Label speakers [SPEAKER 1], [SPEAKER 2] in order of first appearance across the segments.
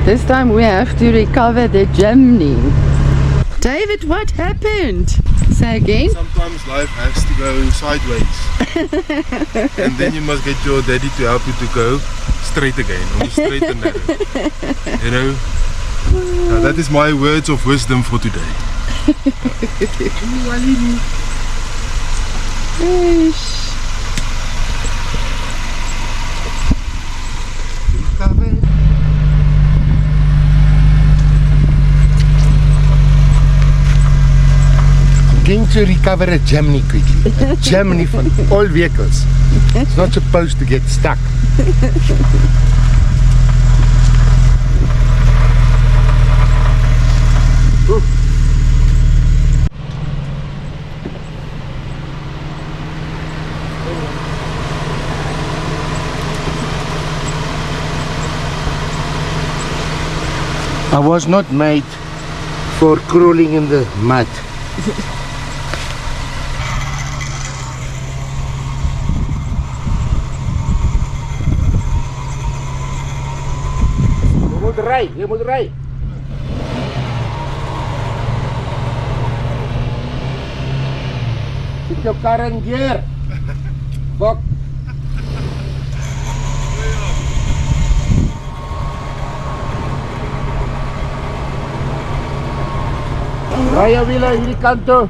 [SPEAKER 1] This time we have to recover the Gemini. David, what happened? Say again?
[SPEAKER 2] Sometimes life has to go sideways. And then you must get your daddy to help you to go straight again, on the straight and narrow. You know? Now that is my words of wisdom for today.
[SPEAKER 3] Going to recover a Gemini quickly. A Gemini from all vehicles. It's not supposed to get stuck. I was not made for crawling in the mud. Je moet rijden. Zit jouw kar in gear. Bok. Rij je wielen hierdie kant toe.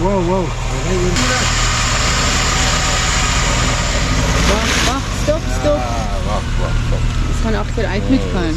[SPEAKER 3] Wow.
[SPEAKER 1] Wacht, stop.
[SPEAKER 3] Wacht.
[SPEAKER 1] Het gaan achteruit moet gaan.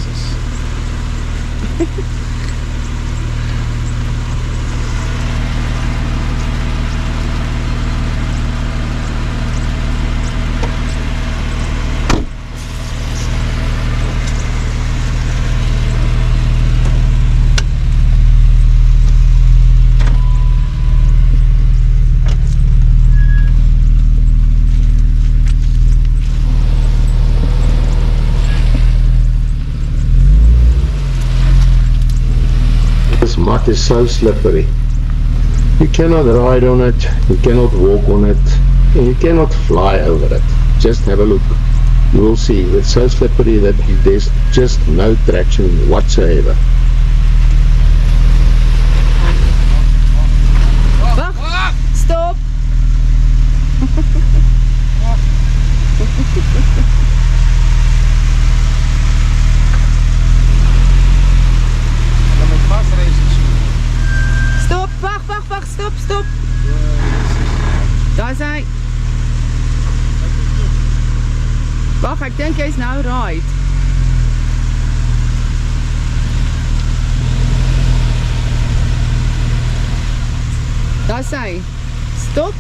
[SPEAKER 3] This mud is so slippery. You cannot ride on it, you cannot walk on it, and you cannot fly over it. Just have a look. You will see it's so slippery that there's just no traction whatsoever.
[SPEAKER 1] Wacht, stop. Stop, wacht, stop. Daar is hy. Wacht, ek dink hy's nou right. Daar is hy. Stop.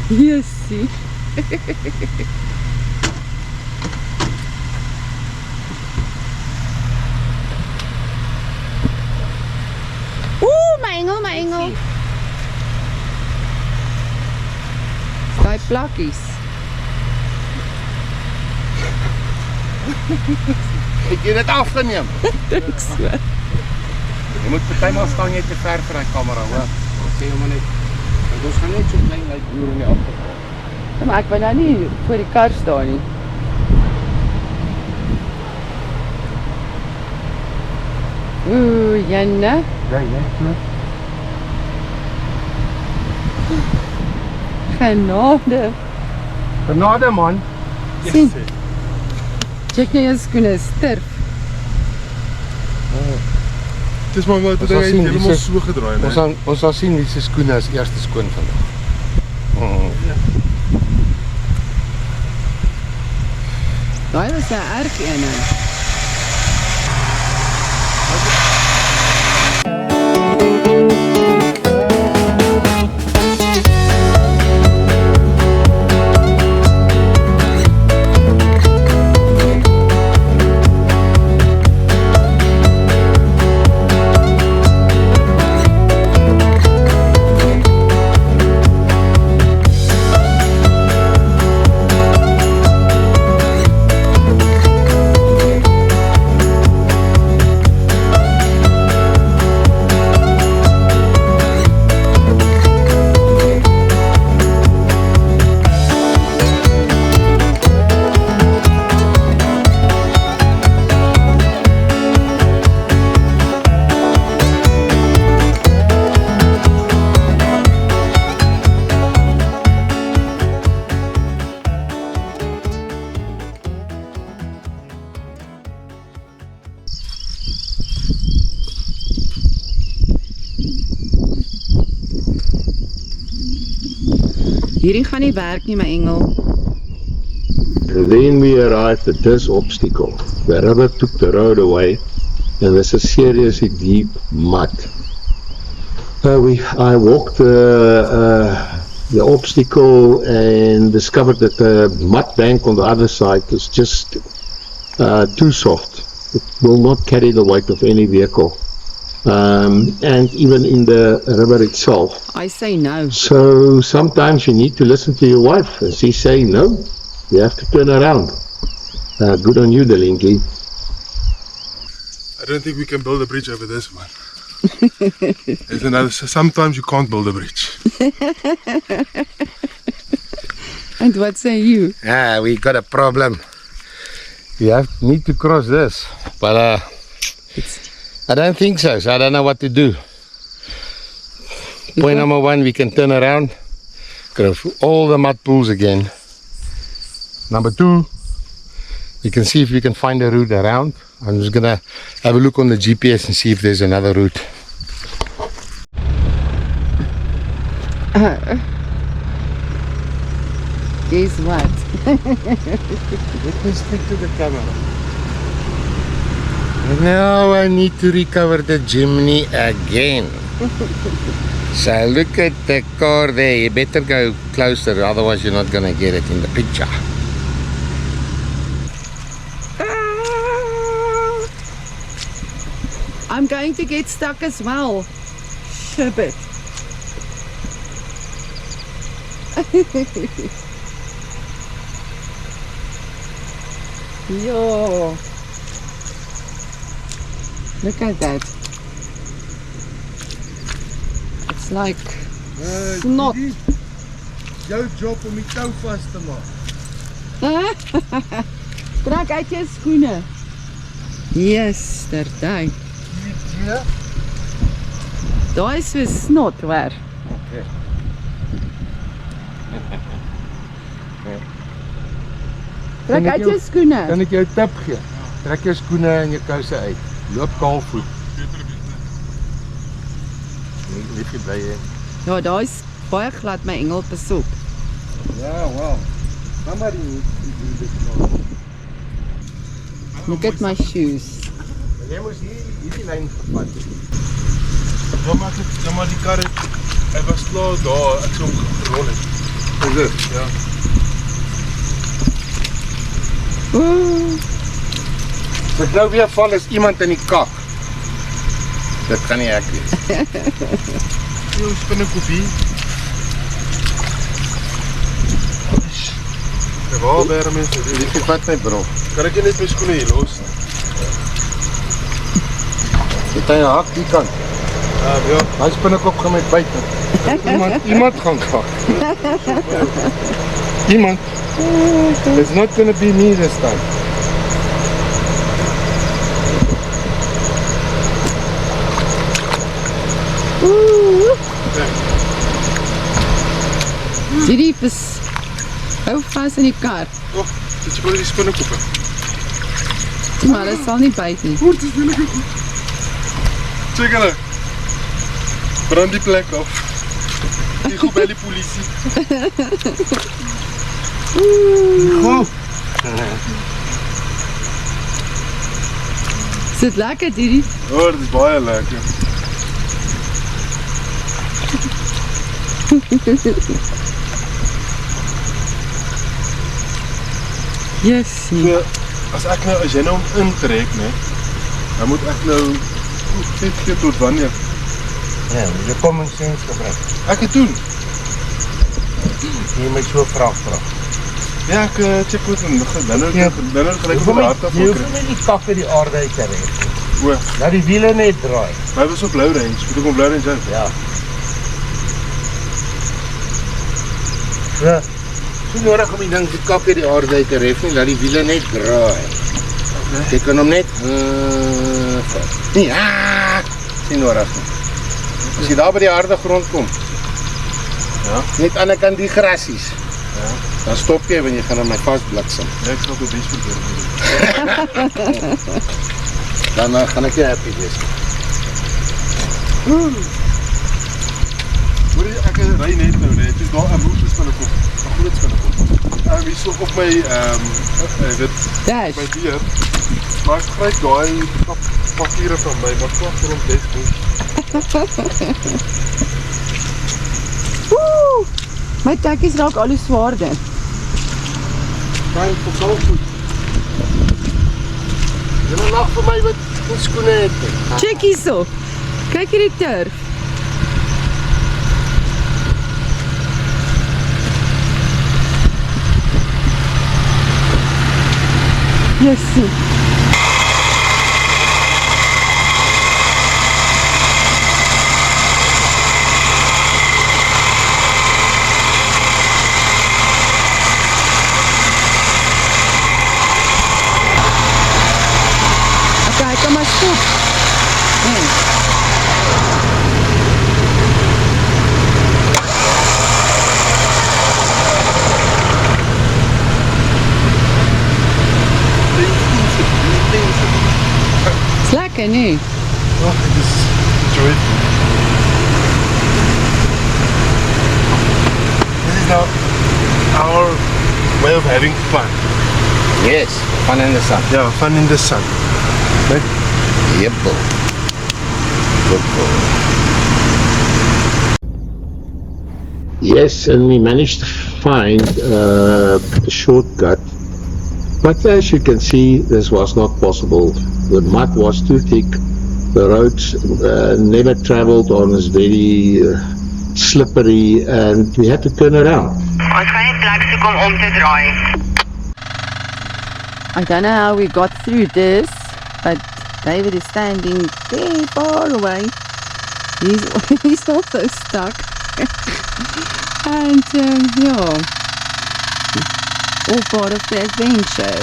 [SPEAKER 1] Hier sien. My engel. Daai plakkies.
[SPEAKER 3] Het jy dit afgeneem?
[SPEAKER 1] Dink so.
[SPEAKER 3] Jy moet partymal staan jy te ver vir die kamera, hoor. Sê hom net. Ons gaan net so klein lyk hier in die agtergrond.
[SPEAKER 1] Maar ek wil nou nie voor die kar staan nie. Janne.
[SPEAKER 3] Ja, klopt. Genade man.
[SPEAKER 1] Sien. Check nou jou skoene, sterf.
[SPEAKER 2] Het is maar wat hy helemaal so gedraai.
[SPEAKER 3] Ons sal sien wie se skoene as eerste skoon vandag.
[SPEAKER 1] Daai was 'n erg ene. Hierdie gaan nie werk nie, my engel.
[SPEAKER 3] And then we arrived at this obstacle. The river took the road away, and there's a seriously deep mud. I walked the obstacle and discovered that the mud bank on the other side is just too soft. It will not carry the weight of any vehicle. And even in the river itself.
[SPEAKER 1] I say no.
[SPEAKER 3] So sometimes you need to listen to your wife, and she say no, you have to turn around. Good on you, Delinky.
[SPEAKER 2] I don't think we can build a bridge over this one. There's another, sometimes you can't build a bridge.
[SPEAKER 1] And what say you?
[SPEAKER 4] We got a problem. We need to cross this, but I don't think so. So I don't know what to do. Point number one, we can turn around, go through all the mud pools again. Number two, we can see if we can find a route around. I'm just gonna have a look on the GPS and see if there's another route.
[SPEAKER 1] Guess what?
[SPEAKER 4] Let me speak to the camera. Now I need to recover the Jimny again. So look at the car there. You better go closer, otherwise you're not gonna get it in the picture.
[SPEAKER 1] I'm going to get stuck as well. Shibbit. Yo. Look at that. It's like snot.
[SPEAKER 4] Jou job om die tou vas te maak.
[SPEAKER 1] Trek uit jou skoene. Yesterday.
[SPEAKER 4] Ja.
[SPEAKER 1] Daai is so snot hoor.
[SPEAKER 4] Okay.
[SPEAKER 1] Trek uit jou skoene.
[SPEAKER 4] Kan ek jou 'n tip gee? Trek jou skoene en jou kouse uit. Loop kaalvoet. Nie bly hè.
[SPEAKER 1] Ja, daai is baie glad my engel besoek.
[SPEAKER 4] Ja, wow. Mamma die dit nou.
[SPEAKER 1] Look at my shoes.
[SPEAKER 4] Jy moes hierdie lyn gevat het.
[SPEAKER 2] Ja, maar die kar het, hy was klaar daar, ek sou hom gerol het.
[SPEAKER 4] Is dit?
[SPEAKER 2] Ja.
[SPEAKER 1] Ooh.
[SPEAKER 4] As ek nou weer val is iemand in die kak. Dit kan nie ek wees.
[SPEAKER 2] Jou spinnekopie. Waar bere mense dit?
[SPEAKER 4] Dit vat my bro.
[SPEAKER 2] Kan ek net my skoene hier los?
[SPEAKER 4] Dit is 'n hak die kant.
[SPEAKER 2] Ja.
[SPEAKER 4] Hy spinnekop gaan met buite. Iemand gaan kak. Iemand. It's not gonna be me this time.
[SPEAKER 1] Hierdie vis hou vas in die kar.
[SPEAKER 2] Oh, dit is maar die spinnekoppe.
[SPEAKER 1] Maar dit sal nie byt nie.
[SPEAKER 2] Hoe, dit is spinnekoppe. Check hulle. Brand die plek af. Die goed by die polisie.
[SPEAKER 4] Goed.
[SPEAKER 1] Is dit lekker hierdie?
[SPEAKER 2] Oh, dit is baie lekker.
[SPEAKER 1] Yes.
[SPEAKER 2] So, as jy nou om intrek, nee, dan moet ek nou net gee tot wanneer.
[SPEAKER 4] Ja, jy common sense gebruik.
[SPEAKER 2] Ek het doen.
[SPEAKER 4] Jy my so vraag.
[SPEAKER 2] Ja, ek check goed en dan gelijk
[SPEAKER 4] Hoeveel
[SPEAKER 2] vir die hart afval kry.
[SPEAKER 4] met die kak uit die aarde uit te red?
[SPEAKER 2] O,
[SPEAKER 4] Laat die wiele net draai.
[SPEAKER 2] maar hy was op Blue Range, moet ek op Blue Range uit?
[SPEAKER 4] Ja. Ja. Dis nodig om die ding die kak uit die aarde uit te ref nie, laat die wiele net draai. Jy kan hom net ja, dis nodig. As jy daar by die harde grond kom.
[SPEAKER 2] Ja.
[SPEAKER 4] Net aan die kant die grasies.
[SPEAKER 2] Ja.
[SPEAKER 4] Dan stop jy want jy gaan aan my vasbliksem.
[SPEAKER 2] Ja, ek sal op die best probeer.
[SPEAKER 4] Dan gaan ek jy happy wees.
[SPEAKER 2] Hoor jy, ek ry net nou net. Dis daar 'n moes binnekom. 'n Groot binnekom. Hier so op my dit
[SPEAKER 1] Dash.
[SPEAKER 2] my deur. Maar ek gryp daai papiere van my, maar kwak vir hom des moes.
[SPEAKER 1] Woe! My tekkies raak al hoe swaarder.
[SPEAKER 4] Time for Saltwood. Julle lag vir my wat nie skoene het nie.
[SPEAKER 1] Check hierso. Kyk hierdie turf. Jessie. Okay, kom maar stop. Nee. Is lekker nu.
[SPEAKER 2] Oh, ek is enjoy it. This is now our way of having fun.
[SPEAKER 4] Yes, fun in the sun.
[SPEAKER 2] Yeah, fun in the sun. Right?
[SPEAKER 4] Yep. Good boy.
[SPEAKER 3] Yes, and we managed to find a shortcut. But as you can see, this was not possible. The mud was too thick. The roads never traveled on, is very slippery, and we had to turn around.
[SPEAKER 5] Ons gaan nie plek soek om te draai.
[SPEAKER 1] I don't know how we got through this, but David is standing very far away. He's also stuck. And yeah, all part of the adventure.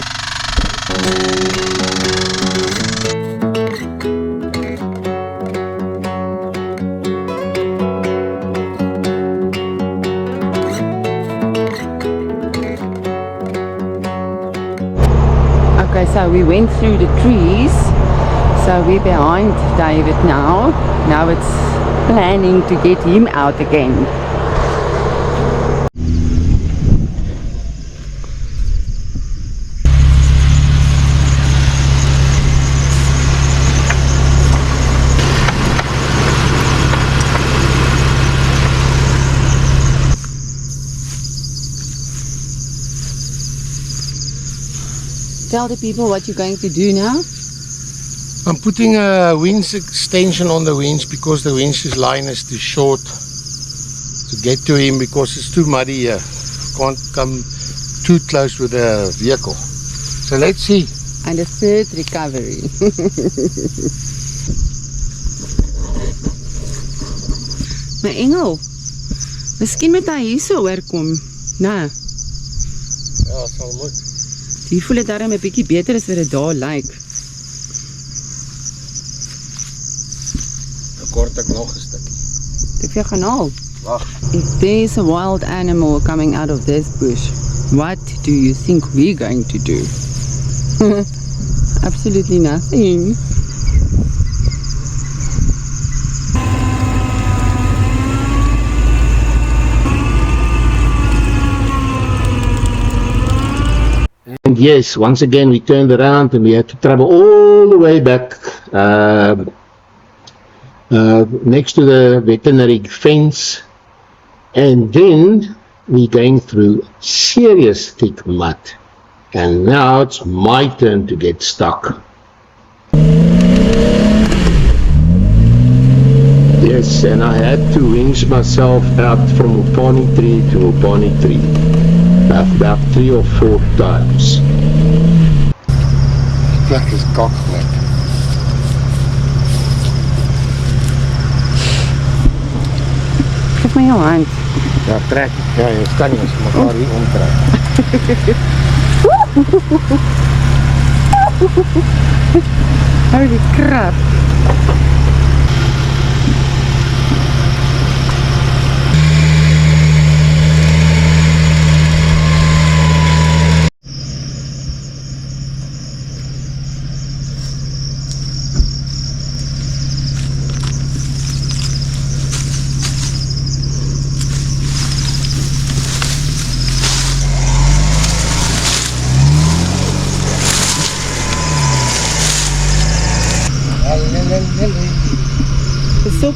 [SPEAKER 1] Okay, so we went through the trees. So we're behind David now. Now it's planning to get him out again. Tell the people what you're going to do now.
[SPEAKER 4] I'm putting a winch extension on the winch because the winch's line is too short to get to him because it's too muddy here. Can't come too close with the vehicle. So let's see.
[SPEAKER 1] And the third recovery. My engel, miskien moet hy hier so oorkom. Nee,
[SPEAKER 4] Ja, sal moet.
[SPEAKER 1] hier voel dit darm 'n bietjie beter as wat dit daar lyk.
[SPEAKER 4] Dan kort ek nog 'n stukkie.
[SPEAKER 1] Ek vir jou gaan haal.
[SPEAKER 4] Wag.
[SPEAKER 1] If there's a wild animal coming out of this bush, what do you think we're going to do? Absolutely nothing.
[SPEAKER 3] And yes, once again we turned around and we had to travel all the way back next to the veterinary fence, and then we're going through serious thick mud, and now it's my turn to get stuck. Yes, and I had to winch myself out from Mopani tree to Mopani tree about 3 or 4 times.
[SPEAKER 4] Plek is kakplek.
[SPEAKER 1] Geef my jou hand.
[SPEAKER 4] Ja, trek. Ja, jy kan nie as jy mekaar hier omtrek.
[SPEAKER 1] Holy crap.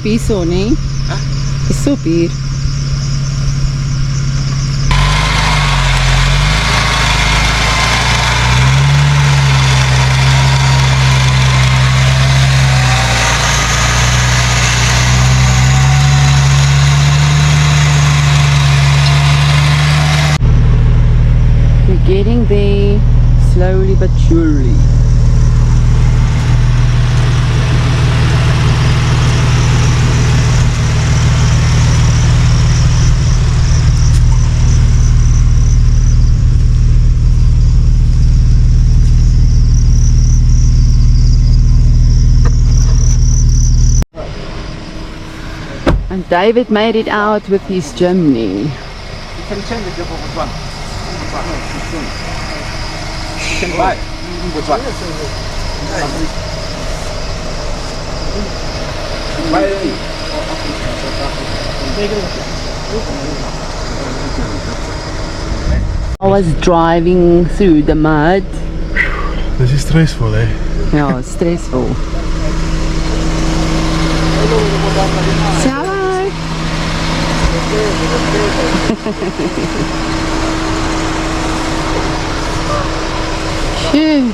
[SPEAKER 1] sop hier so, nee? Die sop hier. We're getting there slowly but surely. And David made it out with his Jimny.
[SPEAKER 6] You can change the job of which one? You can buy. Which one?
[SPEAKER 1] I was driving through the mud.
[SPEAKER 2] This is stressful, eh?
[SPEAKER 1] Ja, stressvol. Hello. Phew.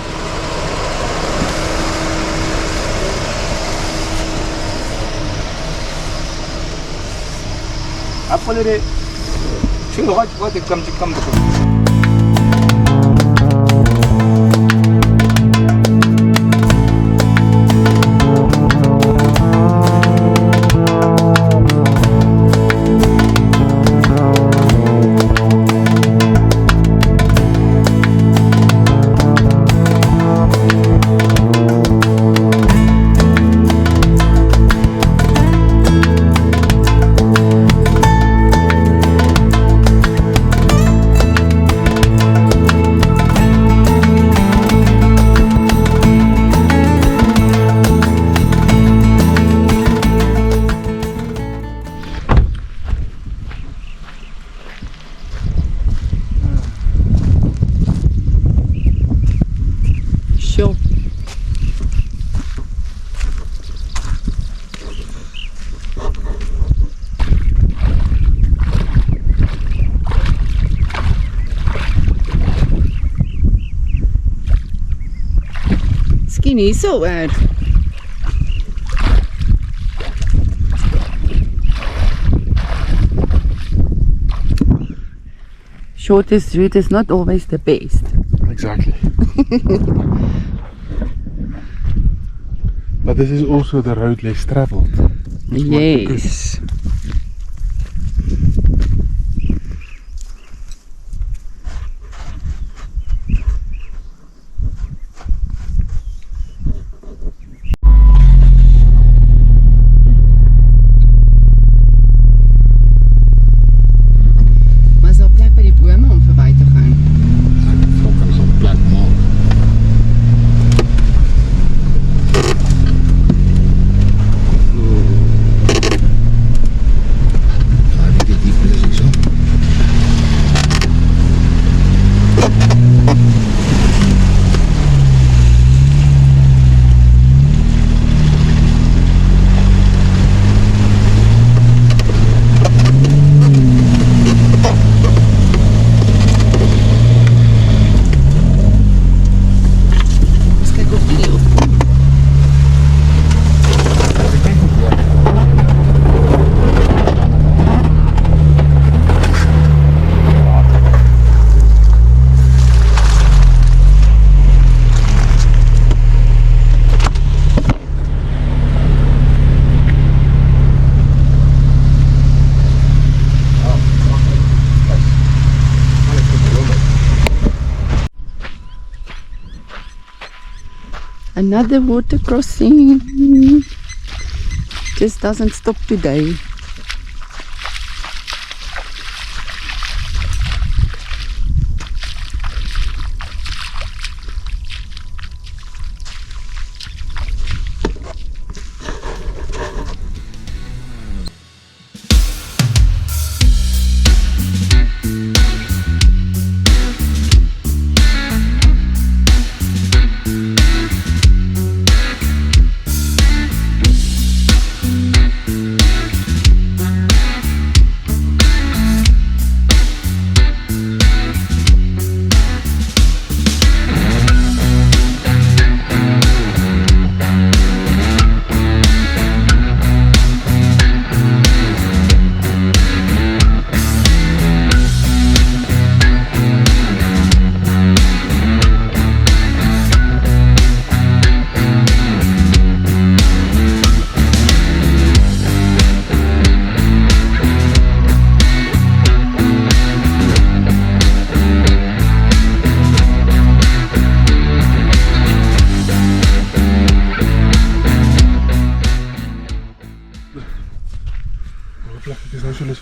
[SPEAKER 6] 앞으로 친구가 어디 깜찍깜
[SPEAKER 1] Sure. Skinny so bad. Shortest route is not always the best.
[SPEAKER 2] Exactly. But this is also the road less traveled.
[SPEAKER 1] Yes. Maar is daar plek by die bome om verby te gaan?
[SPEAKER 4] Fokken gaan plek maak.
[SPEAKER 1] Eens kyk of die opkom. Another water crossing. Just doesn't stop today.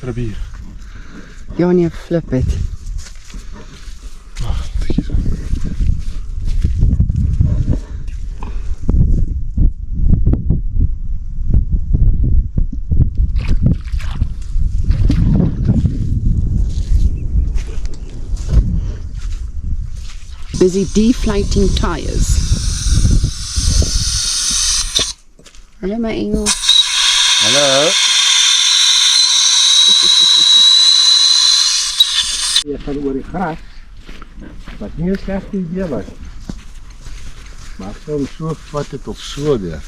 [SPEAKER 2] rivier.
[SPEAKER 1] Ja nee, flip it.
[SPEAKER 2] Tikkie so.
[SPEAKER 1] Busy deflating tires. Hallo my engel.
[SPEAKER 4] Hallo.
[SPEAKER 6] Jy gaan oor die gras.
[SPEAKER 4] Wat nie 'n slegte idee was. Maar ek sou hom so vat het of so deur.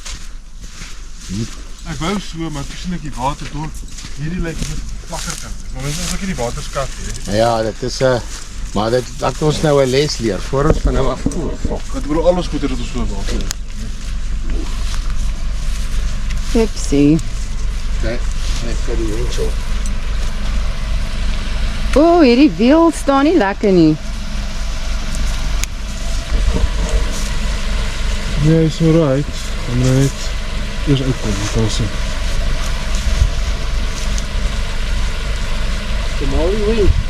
[SPEAKER 2] Ek wou so, maar toe sien ek die water door. Hierdie lyk net vlakker kan. Maar mens as ek hierdie waterskat hê.
[SPEAKER 4] Ja, dit is maar dit laat ons nou 'n les leer voor ons van nou af.
[SPEAKER 2] Ek bedoel alles goed dat ons so water.
[SPEAKER 1] Pepsi.
[SPEAKER 4] Net vir die windsel.
[SPEAKER 1] O, hierdie wiel staan nie lekker nie.
[SPEAKER 2] Nee, is alright. Kom net. Eers uitkom, kan ons sien.
[SPEAKER 4] Tomorrow wind.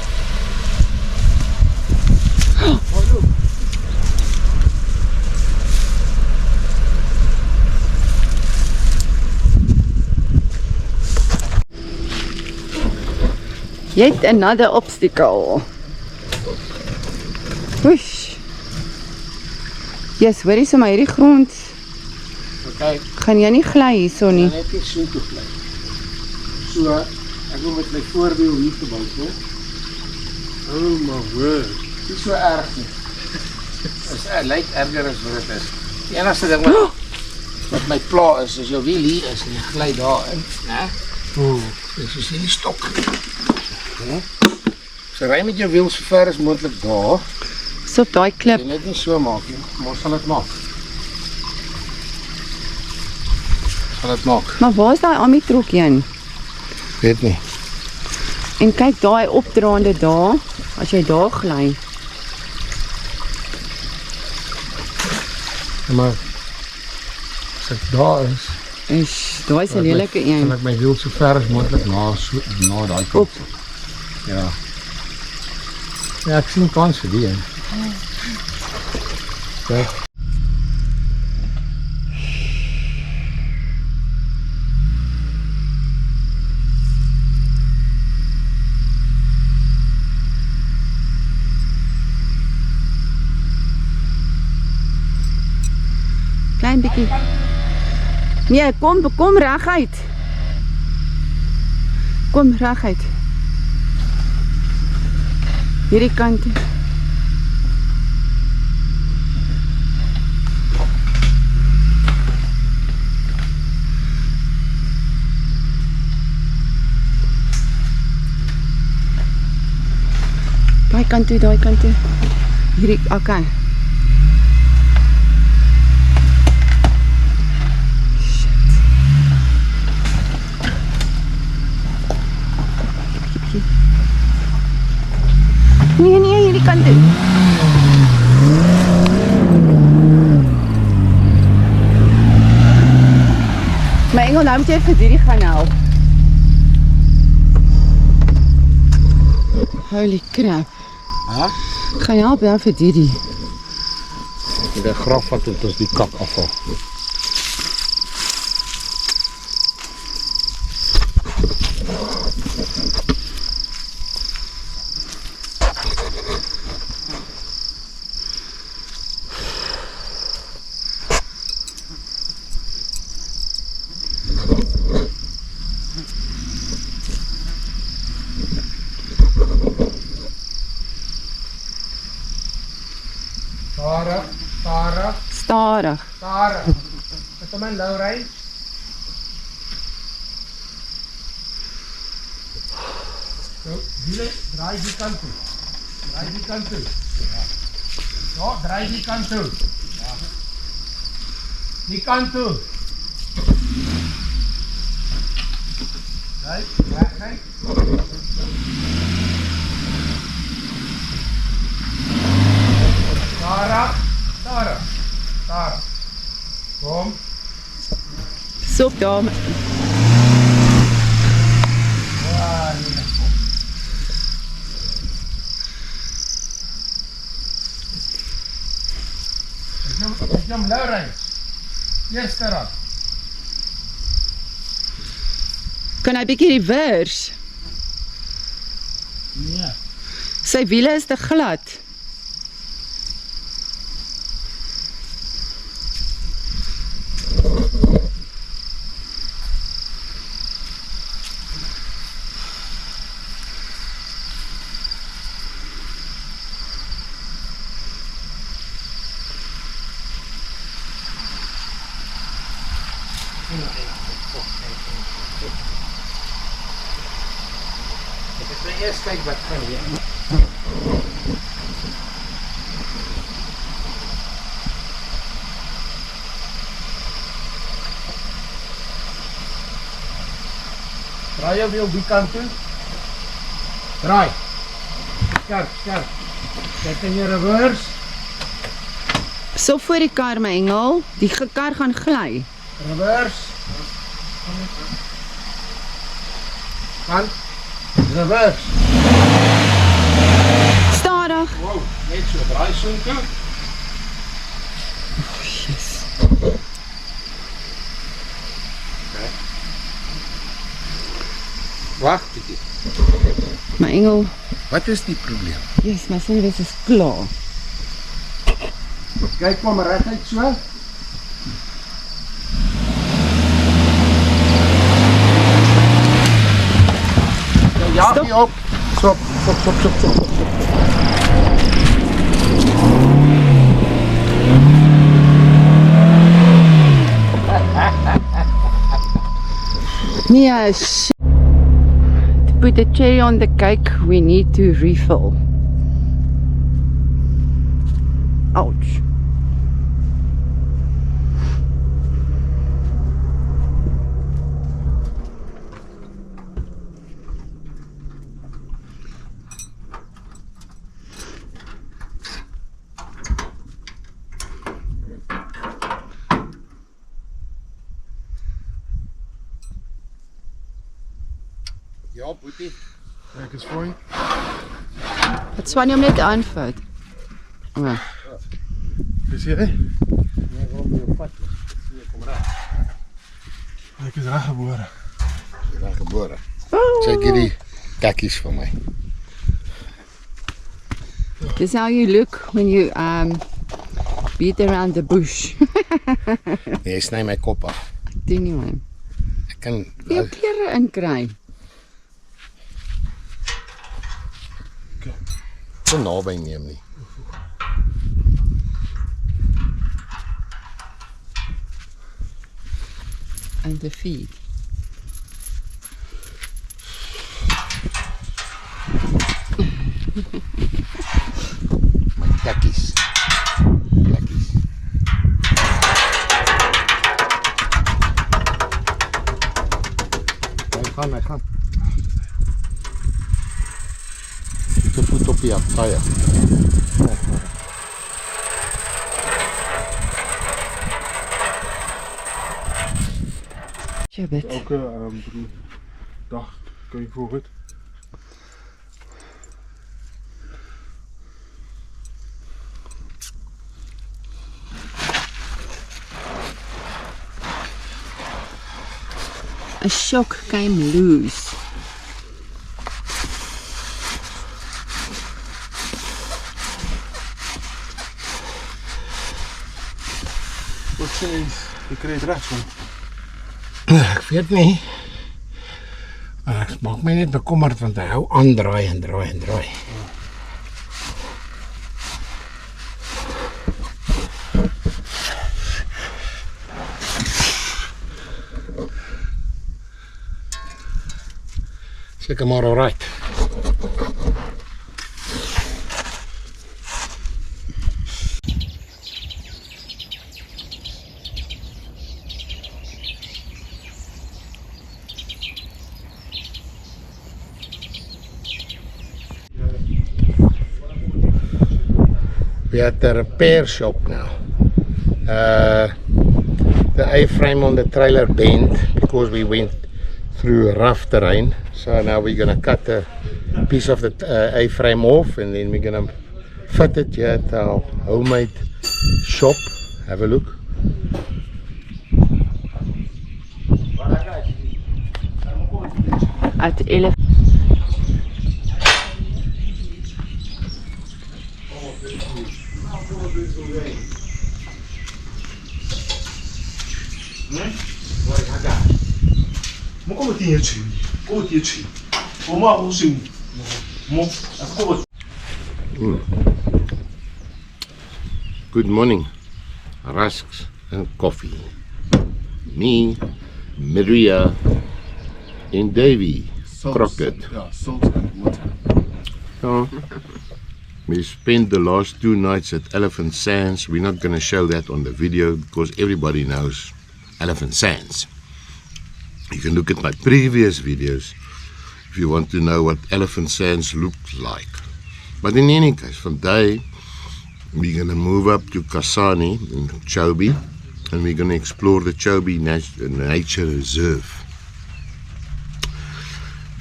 [SPEAKER 1] Yet another obstacle. Whoosh. Yes, hoor jy so maar hierdie grond.
[SPEAKER 4] Okay.
[SPEAKER 1] Gaan jy nie gly hierso nie.
[SPEAKER 4] Net nie so toe bly. So, ek wil met my voorwiel hier verbou so.
[SPEAKER 2] Oh my word.
[SPEAKER 4] Nie so erg nie. Dit lyk erger as wat dit is. Die enigste ding wat my pla is jou wiel hier is en jy gly daarin, né? Dis soos hierdie stok. So ry met jou wiel so ver as moontlik daar.
[SPEAKER 1] So op daai klip.
[SPEAKER 4] Jy net nie so maak nie, maar ons sal dit maak. Sal dit maak.
[SPEAKER 1] Maar waar is daai Ami-trok heen?
[SPEAKER 4] Weet nie.
[SPEAKER 1] En kyk daai opdraande daar, as jy daar gly.
[SPEAKER 4] Maar as ek daar is,
[SPEAKER 1] Daai is 'n lelike een.
[SPEAKER 4] sal ek my wiel so ver as moontlik na daai kant.
[SPEAKER 1] Op.
[SPEAKER 4] Ja. Ja, ek sien kans vir die een. Kijk.
[SPEAKER 1] Klein bietjie. Nee, kom reguit. Kom reguit. Hierdie kant. Daai kant toe. Hierdie, okay. Nee, hierdie kant toe. My engel, nou moet jy vir hierdie gaan help. Holy crap.
[SPEAKER 4] Ha?
[SPEAKER 1] Gaan help dan vir hierdie.
[SPEAKER 4] Met 'n graf wat ons die kak afval.
[SPEAKER 1] Stadig.
[SPEAKER 4] Met hom in lou ry. So, draai die kant toe. Draai die kant toe. Ja. Ja, draai die kant toe. Ja. Die kant toe. Draai, weg. Daar. Kom.
[SPEAKER 1] Stop daar.
[SPEAKER 4] Ja, nee. Jom Lawrence. Eerste rad.
[SPEAKER 1] Kan hy bietjie reverse?
[SPEAKER 6] Nee.
[SPEAKER 1] Sy wiele is te glad.
[SPEAKER 6] Ek wil eers kyk wat gaan hier. Draai jou wiel die kant toe. Draai. Skerp, skerp. Kyk in jou reverse.
[SPEAKER 1] So voor die kar, my engel. Die kar gaan gly.
[SPEAKER 6] Reverse. Kant. Reverse.
[SPEAKER 1] Stadig.
[SPEAKER 6] Wow, net so, draai so toe.
[SPEAKER 1] Yes.
[SPEAKER 6] Wag bietjie.
[SPEAKER 1] My engel.
[SPEAKER 4] Wat is die probleem?
[SPEAKER 1] Yes, my service is klaar.
[SPEAKER 6] Kyk kom reguit so. Ja,
[SPEAKER 1] Stop.
[SPEAKER 6] op. Stop, stop, stop, stop, stop, stop.
[SPEAKER 1] Nee, shit. To put the cherry on the cake, we need to refill. Ouch.
[SPEAKER 4] Ja, boetie.
[SPEAKER 2] Ek is fyn.
[SPEAKER 1] Wat swan jy om net aanvat? Oh.
[SPEAKER 2] Is jy?
[SPEAKER 6] Nee, waarom jy vat? Nee, kom reg.
[SPEAKER 2] Ek is reg gebore.
[SPEAKER 4] Jy ben gebore. Check hierdie kakkies vir my.
[SPEAKER 1] This is how you look when you beat around the bush.
[SPEAKER 4] Jy sny my kop af.
[SPEAKER 1] Doen nie man.
[SPEAKER 4] Ek kan
[SPEAKER 1] Jou klere inkry.
[SPEAKER 4] so naby neem nie.
[SPEAKER 1] And the feet.
[SPEAKER 4] My kakkies. Kakkies. Hy gaan. Te voet op die abtaie.
[SPEAKER 1] Jabit.
[SPEAKER 2] Elke dag kan jy voor het.
[SPEAKER 1] A shock came loose.
[SPEAKER 2] Wat sê jy kry dit reg van?
[SPEAKER 6] Ek weet nie. Ek maak my net bekommerd want hy hou aan draai en draai en draai. Seker maar alright. We're at the repair shop now. The A-frame on the trailer bent because we went through rough terrain. So now we're going to cut a piece of the A-frame off and then we're going to fit it here at our homemade shop.
[SPEAKER 4] Have a look.
[SPEAKER 1] At Elephant.
[SPEAKER 4] Good morning. Rusks and coffee. Me, Maria, and Davy Crockett.
[SPEAKER 2] Yeah, salt and water.
[SPEAKER 4] Oh. We spent the last 2 nights at Elephant Sands. We're not going to show that on the video because everybody knows Elephant Sands. You can look at my previous videos if you want to know what Elephant Sands looks like. But in any case, today we're going to move up to Kasane in Chobe and we're going to explore the Chobe Nature Reserve.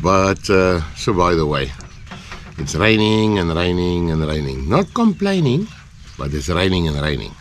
[SPEAKER 4] But, so by the way, it's raining and raining and raining. Not complaining, but it's raining and raining.